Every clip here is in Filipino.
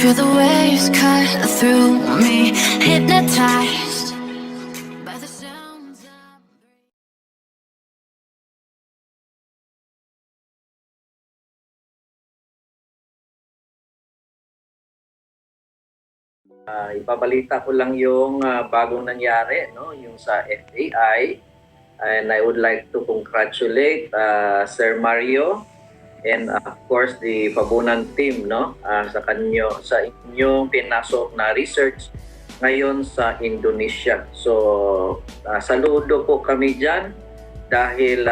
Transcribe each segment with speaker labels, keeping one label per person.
Speaker 1: feel the waves cut through me, hypnotized by the sounds of...
Speaker 2: Ipabalita ko lang yung bagong nangyari, no? Yung sa FAI. And I would like to congratulate Sir Mario and of course the Pabunan team, no? Sa inyong pinasok na research ngayon sa Indonesia. So saludo po kami diyan dahil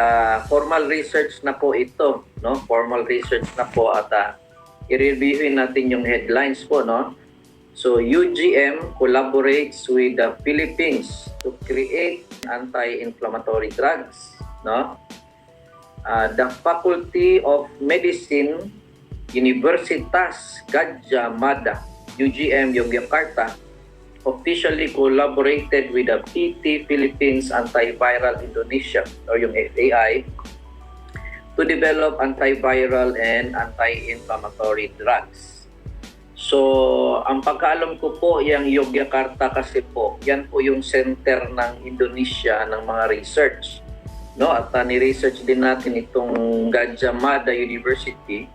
Speaker 2: formal research na po ito, no? Formal research na po at i-reviewin natin yung headlines po, no? So UGM collaborates with the Philippines to create anti-inflammatory drugs, no? The Faculty of Medicine, Universitas Gadjah Mada, UGM Yogyakarta, officially collaborated with the PT Philippines Antiviral Indonesia or yung FAI to develop antiviral and anti-inflammatory drugs. So, ang pagkaalam ko po, yung Yogyakarta kasi po, yan po yung center ng Indonesia ng mga research. No? At ni-research din natin itong Gadjah Mada University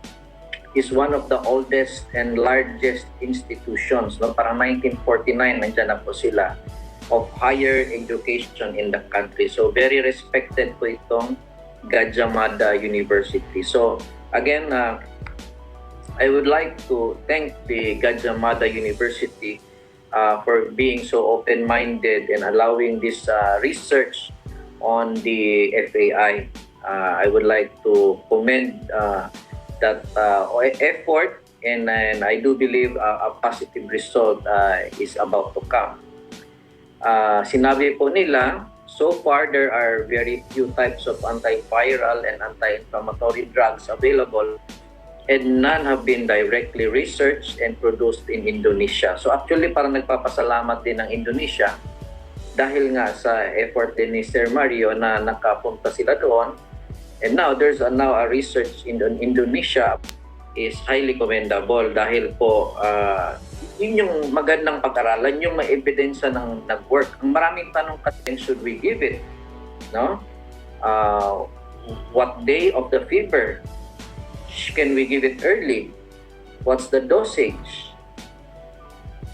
Speaker 2: is one of the oldest and largest institutions. No? Parang 1949, nandiyan na po sila, of higher education in the country. So, very respected po itong Gadjah Mada University. So, again, I would like to thank the Gadjah Mada University for being so open-minded and allowing this research on the FAI. I would like to commend that effort and I do believe a positive result is about to come. Sinabi po nila, so far there are very few types of antiviral and anti-inflammatory drugs available and none have been directly researched and produced in Indonesia. So actually parang nagpapasalamat din ng Indonesia dahil nga sa effort din ni Sir Mario na nakapunta sila doon. And now there's now a research in Indonesia is highly commendable dahil po yun yung magandang pag-aralan, yung may ebidensya ng nag-work. Ang maraming tanong kasi, should we give it? No? What day of the fever? Can we give it early? What's the dosage?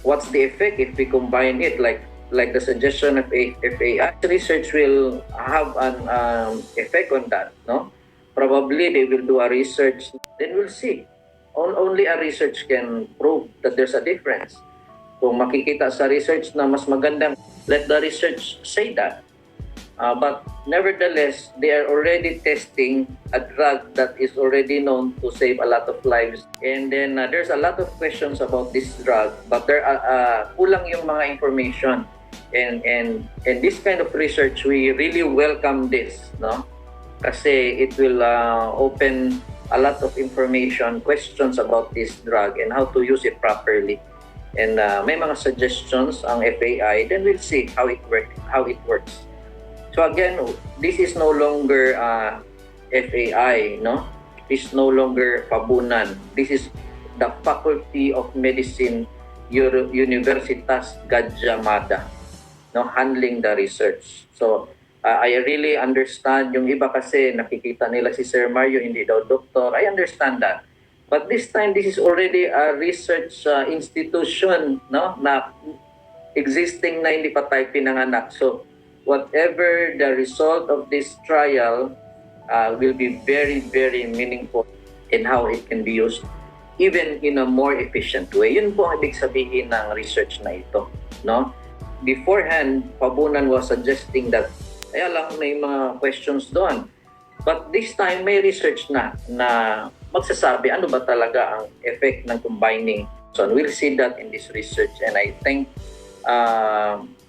Speaker 2: What's the effect if we combine it like the suggestion of FAI? Research will have an effect on that, no? Probably they will do a research, then we'll see. Only a research can prove that there's a difference. Kung makikita sa research na mas magandang, let the research say that. But nevertheless, they are already testing a drug that is already known to save a lot of lives. And then there's a lot of questions about this drug, but there are kulang yung mga information. And this kind of research, we really welcome this, no? Kasi it will open a lot of information, questions about this drug and how to use it properly. And may mga suggestions ang FAI, then we'll see how it works. So again, this is no longer FAI, no? This is no longer Pabunan. This is the Faculty of Medicine, Universitas Gadjah Mada, no? Handling the research. So I really understand yung iba kasi nakikita nila si Sir Mario, hindi daw doktor. I understand that. But this time, this is already a research institution, no? Na existing na hindi pa tayo pinanganak. So whatever the result of this trial will be very, very meaningful in how it can be used even in a more efficient way. Yun po ang ibig sabihin ng research na ito, no? Beforehand, Pabunan was suggesting that ay alam may mga questions doon. But this time, may research na magsasabi ano ba talaga ang effect ng combining. So we'll see that in this research and I think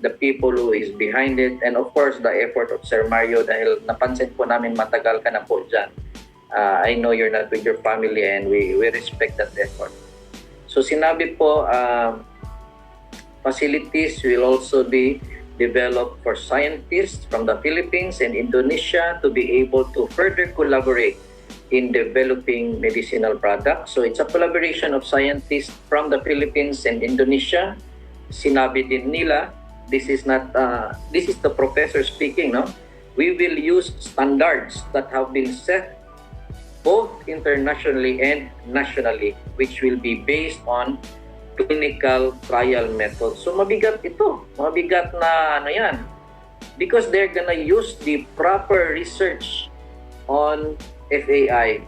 Speaker 2: the people who is behind it and of course the effort of Sir Mario dahil napansin po namin matagal ka na po dyan. I know you're not with your family and we respect that effort. So sinabi po, facilities will also be developed for scientists from the Philippines and Indonesia to be able to further collaborate in developing medicinal products. So it's a collaboration of scientists from the Philippines and Indonesia. Sinabi din nila, this is the professor speaking, no? We will use standards that have been set both internationally and nationally, which will be based on clinical trial methods. So mabigat ito. Mabigat na ano yan. Because they're gonna use the proper research on FAI.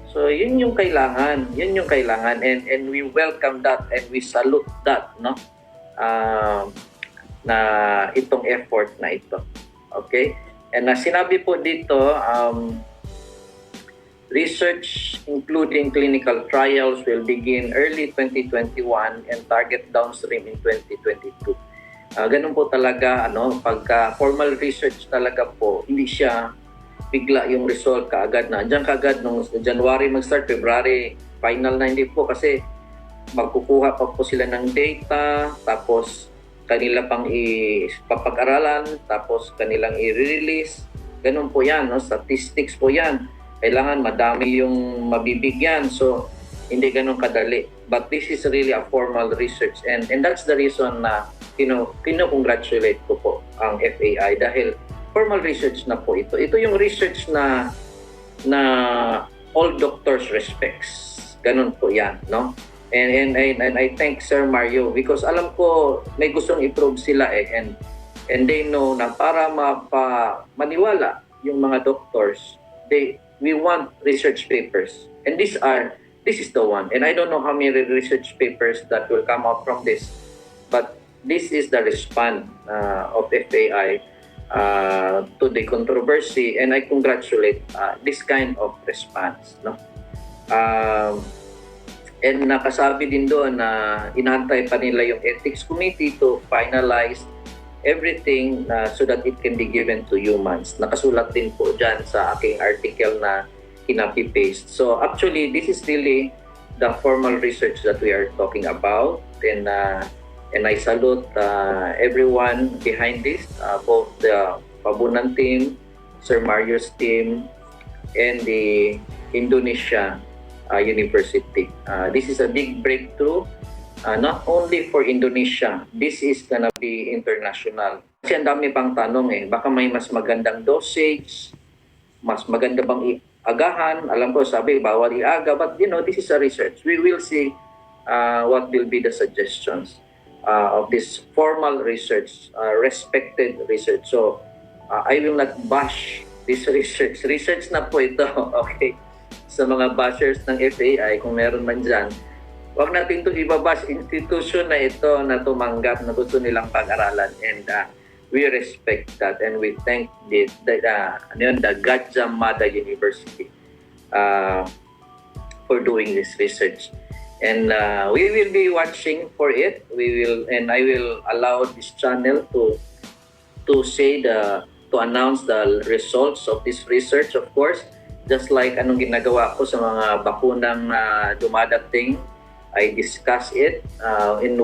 Speaker 2: So yun yung kailangan. Yun yung kailangan. And we welcome that and we salute that, no? Na itong effort na ito. Okay? And sinabi po dito, research including clinical trials will begin early 2021 and target downstream in 2022. Ganun po talaga, pagka formal research talaga po, hindi siya bigla yung result kaagad na. Diyan kaagad nung January mag-start, February, final na hindi po kasi magkukuha pa po sila ng data, tapos kanila pang ipapag-aralan, tapos kanilang i-release. Ganun po yan, no? Statistics po yan. Kailangan madami yung mabibigyan. So, hindi ganun kadali. But this is really a formal research. And that's the reason na, congratulate ko po ang FAI dahil formal research na po ito. Ito yung research na all doctors respects. Ganun po yan, no? And I thank Sir Mario because alam ko may gustong i-prove sila and they know na para maniwala yung mga doctors, we want research papers. And this is the one. And I don't know how many research papers that will come out from this. But this is the response of FAI to the controversy. And I congratulate this kind of response. No? And nakasabi din doon na inantay pa nila yung ethics committee to finalize everything so that it can be given to humans. Nakasulat din po dyan sa aking article na kinapi-paste. So actually, this is really the formal research that we are talking about. And I salute everyone behind this, both the Pabunan team, Sir Mario's team, and the Indonesia University. This is a big breakthrough. Not only for Indonesia, this is gonna be international. Kasi ang dami pang tanong baka may mas magandang dosage, mas maganda bang agahan. Alam ko sabi, bawal iaga, but this is a research. We will see what will be the suggestions of this formal research, respected research. So, I will not bash this research. Research na po ito, okay? Sa mga bashers ng FAI, kung meron man dyan, huwag natin ito ibabash. Institution na ito na tumanggap na gusto nilang pag-aralan. And we respect that and we thank the Gadjah Mada University for doing this research. And we will be watching for it. I will allow this channel to announce the results of this research, of course. Just like anong ginagawa ko sa mga bakunang dumadating, I discuss it in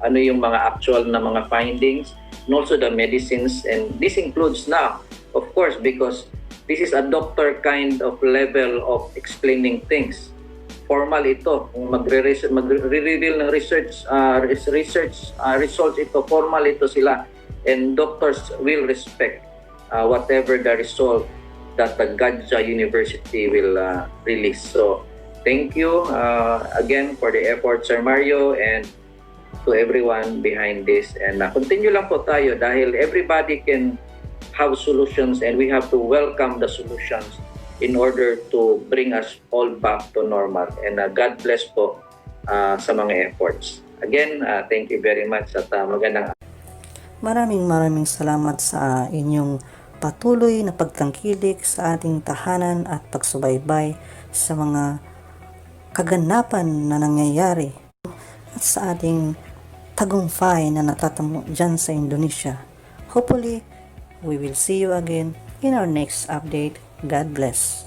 Speaker 2: ano yung mga actual na mga findings and also the medicines. And this includes now, of course, because this is a doctor kind of level of explaining things. Formal ito. Kung magre-reveal ng research results ito, formal ito sila. And doctors will respect whatever the result that the Gadjah University will release. So, thank you again for the effort, Sir Mario, and to everyone behind this. And continue lang po tayo dahil everybody can have solutions and we have to welcome the solutions in order to bring us all back to normal. And God bless po sa mga efforts. Again, thank you very much at magandang
Speaker 3: Maraming salamat sa inyong patuloy na pagtangkilik sa ating tahanan at pagsubaybay sa mga kaganapan na nangyayari at sa ating tagumpay na natatamo dyan sa Indonesia. Hopefully, we will see you again in our next update. God bless.